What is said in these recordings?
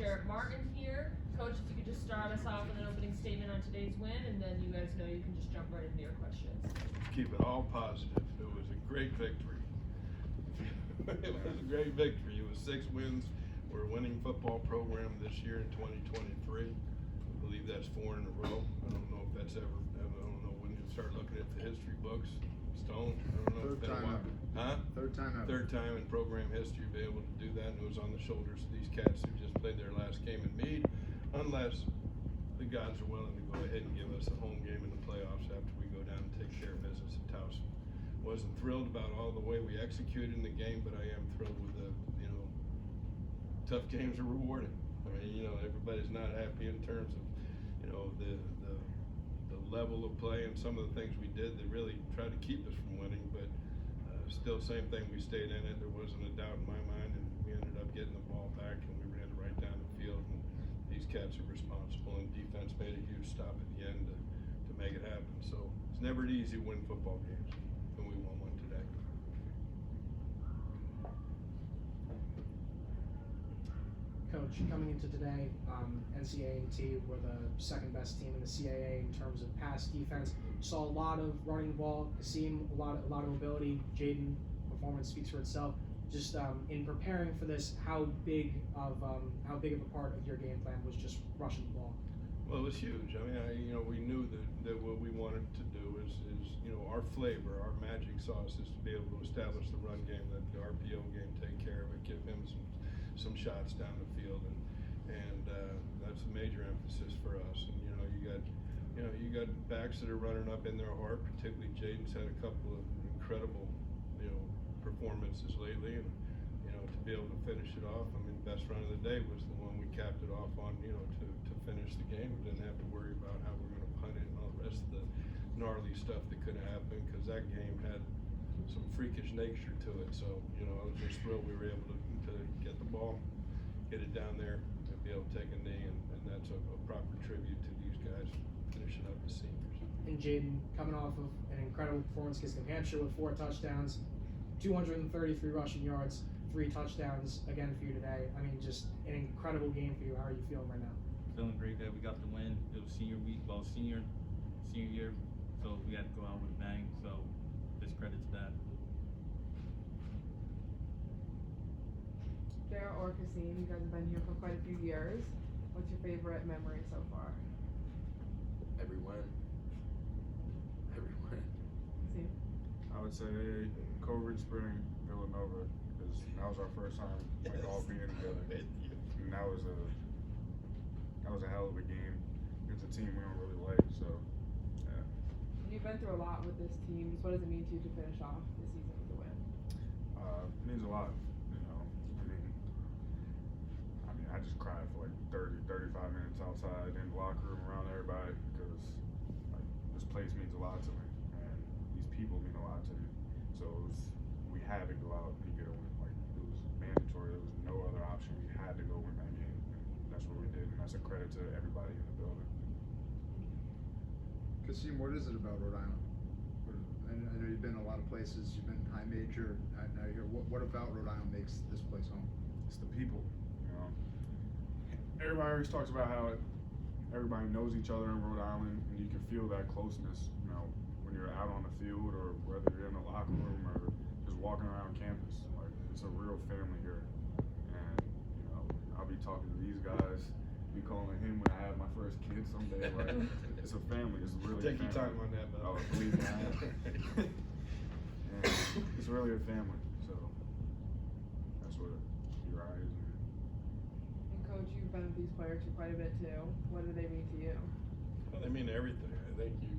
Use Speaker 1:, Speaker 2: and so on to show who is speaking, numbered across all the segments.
Speaker 1: Jarrett Martin here. Coach, if you could just start us off with an opening statement on today's win, and then you guys know you can just jump right into your questions.
Speaker 2: Keep it all positive. It was a great victory. It was a great victory. It was 6 wins. We're a winning football program this year in 2023. I believe that's 4 in a row. I don't know if that's ever, I don't know when you start looking at the history books. Stone, I don't know.
Speaker 3: Third time ever.
Speaker 2: Huh?
Speaker 3: Third time ever.
Speaker 2: Third time in program history to be able to do that, and it was on the shoulders of these cats who just played their last game in Meade, unless the gods are willing to go ahead and give us a home game in the playoffs after we go down and take care of business at Towson. Wasn't thrilled about all the way we executed in the game, but I am thrilled with the, tough games are rewarding. I mean, everybody's not happy in terms of, the level of play and some of the things we did that really tried to keep us from winning, but still same thing, we stayed in it. There wasn't a doubt in my mind, and we ended up getting the ball back, and we ran it right down the field, and these cats are responsible, and defense made a huge stop at the end to make it happen. So it's never easy to win football games, and we won one today.
Speaker 4: Coach, coming into today, NCAA were the second best team in the CAA in terms of pass defense. Saw a lot of running the ball, Kasim, a lot of ability. Jaden, performance speaks for itself. Just in preparing for this, how big of a part of your game plan was just rushing the ball?
Speaker 2: Well, it was huge. I mean, we knew that what we wanted to do is our flavor, our magic sauce is to be able to establish the run game, let the RPO game take care of it, give him some shots down the field, and that's a major emphasis for us. And you got backs that are running up in their heart. Particularly Jaden's had a couple of incredible performances lately, and to be able to finish it off. I mean, best run of the day was the one we capped it off on. To finish the game, we didn't have to worry about how we're going to punt it and all the rest of the gnarly stuff that could have happened, because that game had some freakish nature to it. So I was just thrilled we were able to get the ball, get it down there, and be able to take a knee, and that's a proper tribute to these guys finishing up the seniors.
Speaker 4: And Jaden, coming off of an incredible performance against New Hampshire with 4 touchdowns, 233 rushing yards, 3 touchdowns again for you today. I mean, just an incredible game for you. How are you feeling right now?
Speaker 5: Feeling great that we got the win. It was senior week, senior year, so we had to go out with a bang. So just credit to that.
Speaker 6: Jarrett or Kasim, you guys have been here for quite a few years. What's your favorite memory so far?
Speaker 7: Every win.
Speaker 6: Kasim?
Speaker 3: I would say COVID Spring, Villanova, because that was our first time all being together. And that was a hell of a game. It's a team we don't really like, so yeah.
Speaker 6: You've been through a lot with this team. What does it mean to you to finish off the season with a win?
Speaker 3: It means a lot, I mean, I just cried for like 35 minutes outside in the locker room around everybody, because this place means a lot to me, and these people mean a lot to me. So we had to go out and get a win. Like, it was mandatory. There was no other option. We had to go win that game, and that's what we did. And that's a credit to everybody in the building.
Speaker 8: Kasim, what is it about Rhode Island? I know you've been a lot of places. You've been high major. Now you're here. What about Rhode Island makes this place home?
Speaker 3: It's the people. Everybody always talks about how everybody knows each other in Rhode Island, and you can feel that closeness. When you're out on the field, or whether you're in the locker room, or just walking around campus. Like, it's a real family here, and I'll be talking to these guys, be calling him when I have my first kid someday. Like, it's a family. It's really
Speaker 2: Take
Speaker 3: a family.
Speaker 2: your time on that, but
Speaker 3: believe me, I am. And it's really a family, so that's what your eyes.
Speaker 6: And Coach, you've been with these players for quite a bit too. What do they mean to you?
Speaker 2: Well, they mean everything. I think you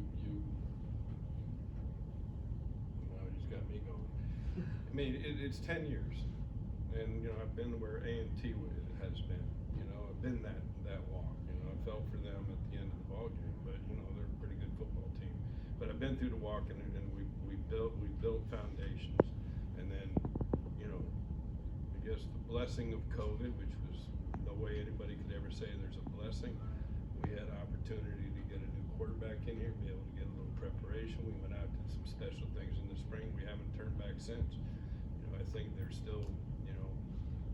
Speaker 2: just got me going. I mean, it's 10 years, and I've been where A&T has been. I've been that walk. I felt for them at the end of the ball game, but they're a pretty good football team. But I've been through the walk, and we built foundations, and then I guess the blessing of COVID, which was no way anybody could ever say there's a blessing. We had opportunity to get a new quarterback in here, be able to get a little preparation. We went out, did some special things in the spring. We haven't turned back since. I think there's still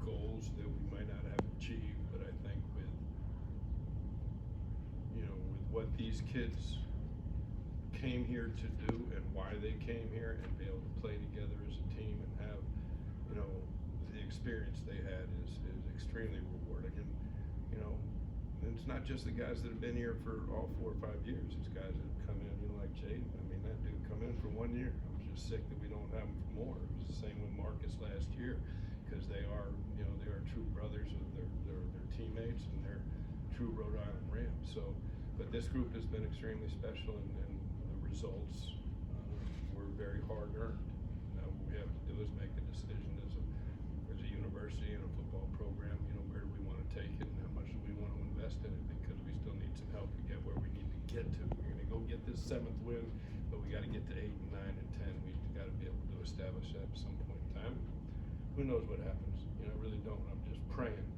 Speaker 2: goals that we might not have achieved, but I think these kids came here to do and why they came here, and be able to play together as a team and have, you know, the experience they had is extremely rewarding. And, you know, and it's not just the guys that have been here for all 4 or 5 years. It's guys that have come in, you know, like Jaden. I mean, that dude come in for 1 year. I'm just sick that we don't have him for more. It was the same with Marcus last year, because they are, you know, they are true brothers of their teammates, and they're true Rhode Island Rams. So, but this group has been extremely special, and the results were very hard earned. Now what we have to do is make a decision as a university and a football program. You know, where do we want to take it, and how much do we want to invest in it? Because we still need some help to get where we need to get to. We're going to go get this 7th win, but we got to get to 8 and 9 and 10. We've got to be able to establish that at some point in time. Who knows what happens? You know, I really don't. I'm just praying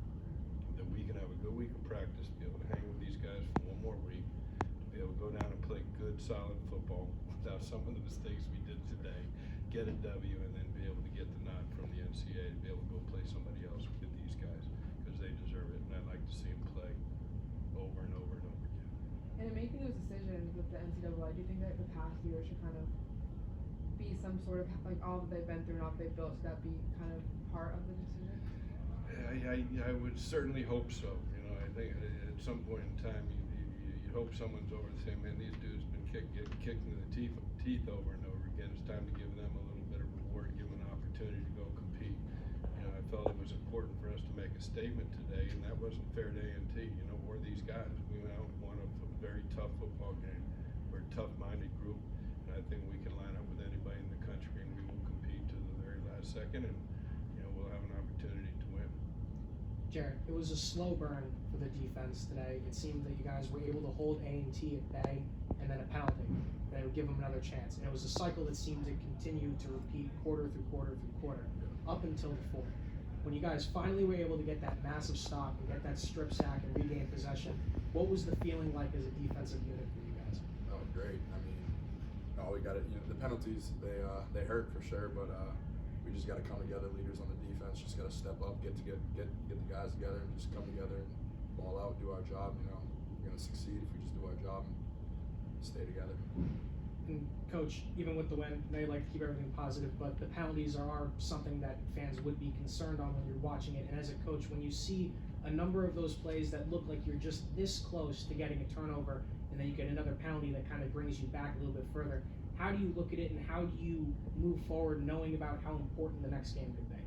Speaker 2: that we can have a good week of practice, be able to hang with these guys for 1 more week, to be able to go down and play good, solid football without some of the mistakes we did today, get a W, and then be able to get the nod from the NCAA to be able to go play somebody else with these guys, because they deserve it, and I'd like to see them play over and over and over again.
Speaker 6: And in making those decisions with the NCAA, do you think that the past year should kind of be some sort of, like, all that they've been through and all that they've built, should that be kind of part of the decision?
Speaker 2: I would certainly hope so. You know, I think at some point in time, you hope someone's over and saying, man, these dudes been getting kicked in the teeth over and over again. It's time to give them a little bit of reward, give them an opportunity to go compete. You know, I felt it was important for us to make a statement today, and that wasn't fair to A&T, you know, or these guys. We went out and won a very tough football game. We're a tough-minded group, and I think we can line up with anybody in the country, and we will compete to the very last second, and, you know, we'll have an opportunity to win.
Speaker 4: Jarrett, it was a slow burn for the defense today. It seemed that you guys were able to hold A&T at bay, and then a penalty that would give them another chance. And it was a cycle that seemed to continue to repeat quarter through quarter through quarter, up until the 4th. When you guys finally were able to get that massive stop and get that strip sack and regain possession, what was the feeling like as a defensive unit for you guys?
Speaker 7: Oh, great. I mean, we got it. You know, the penalties, they hurt for sure, but we just got to come together. Leaders on the defense just got to step up, get the guys together, and just come together and ball out, do our job. You know, we're gonna succeed if we just do our job and stay together.
Speaker 4: And Coach, even with the win, they like to keep everything positive, but the penalties are something that fans would be concerned on when you're watching it. And as a coach, when you see a number of those plays that look like you're just this close to getting a turnover, and then you get another penalty that kind of brings you back a little bit further, how do you look at it, and how do you move forward knowing about how important the next game could be?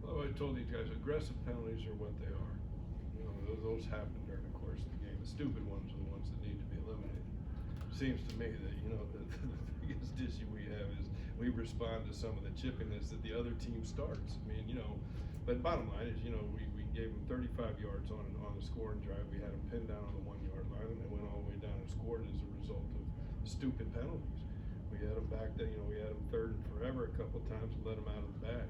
Speaker 2: Well, I told these guys, aggressive penalties are what they are. You know, those happen during the course of the game. The stupid ones are the ones that need to be eliminated. Seems to me that, you know, the biggest issue we have is we respond to some of the chippiness that the other team starts. I mean, you know, but bottom line is, you know, we gave them 35 yards on the scoring drive. We had them pinned down on the 1-yard line, and they went all the way down and scored as a result of stupid penalties. We had them back there, you know, we had them 3rd and forever a couple times and let them out of the bag.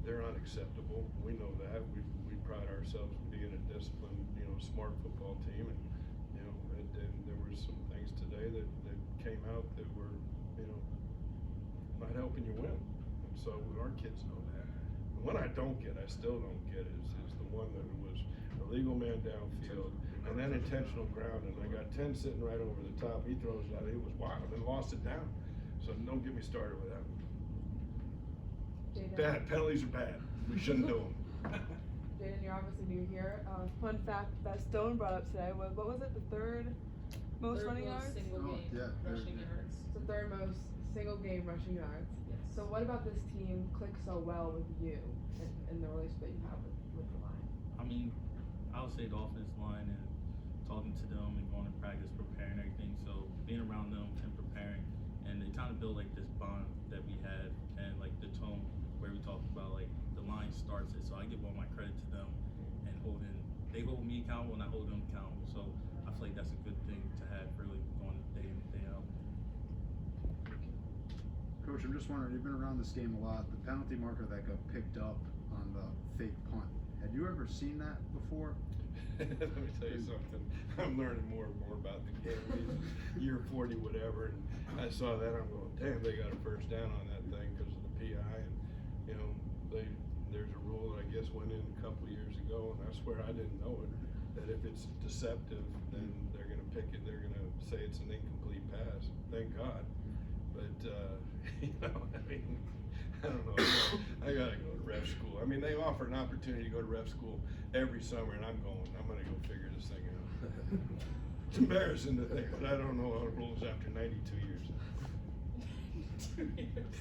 Speaker 2: They're unacceptable. We know that. We pride ourselves in being a disciplined, you know, smart football team, and, you know, and there were some things today that came out that were, you know, not helping you win. And so our kids know that. The one I don't get, I still don't get, is the one that was a legal man downfield and then intentional grounding. I got 10 sitting right over the top. He throws that. It was wild and lost it down. So don't get me started with that.
Speaker 6: Jaden.
Speaker 2: Bad. Penalties are bad. We shouldn't do them.
Speaker 6: Jaden, you're obviously new here. Fun fact that Stone brought up today was, what was it, the 3rd most
Speaker 1: Third
Speaker 6: running
Speaker 1: most
Speaker 6: yards?
Speaker 1: single
Speaker 8: Oh,
Speaker 1: game
Speaker 8: yeah,
Speaker 1: rushing
Speaker 8: yeah.
Speaker 1: yards.
Speaker 6: It's the 3rd most single game rushing yards.
Speaker 1: Yes.
Speaker 6: So what about this team clicks so well with you and the relationship that you have with the line?
Speaker 5: I mean, I would say the offensive line and talking to them and going to practice, preparing everything. So being around them and preparing, and they kind of build like this bond that we had, and like the tone where we talked about like the line starts it. So I give all my credit to them and they hold me accountable and I hold them accountable. So I feel like that's a good thing to have really going day in, day out.
Speaker 8: Coach, I'm just wondering, you've been around this game a lot. The penalty marker that got picked up on the fake punt, had you ever seen that before?
Speaker 2: Let me tell you something. I'm learning more and more about the game. Year 40, whatever, and I saw that. I'm going, damn, they got a first down on that thing because of the PI. And you know, there's a rule that I guess went in a couple years ago, and I swear I didn't know it. that if it's deceptive, then they're gonna pick it, they're gonna say it's an incomplete pass, thank God. But, you know, I mean, I don't know, I gotta go to ref school. I mean, they offer an opportunity to go to ref school every summer, and I'm gonna go figure this thing out. It's embarrassing to think, but I don't know how it rolls after 92 years.
Speaker 1: 2 years.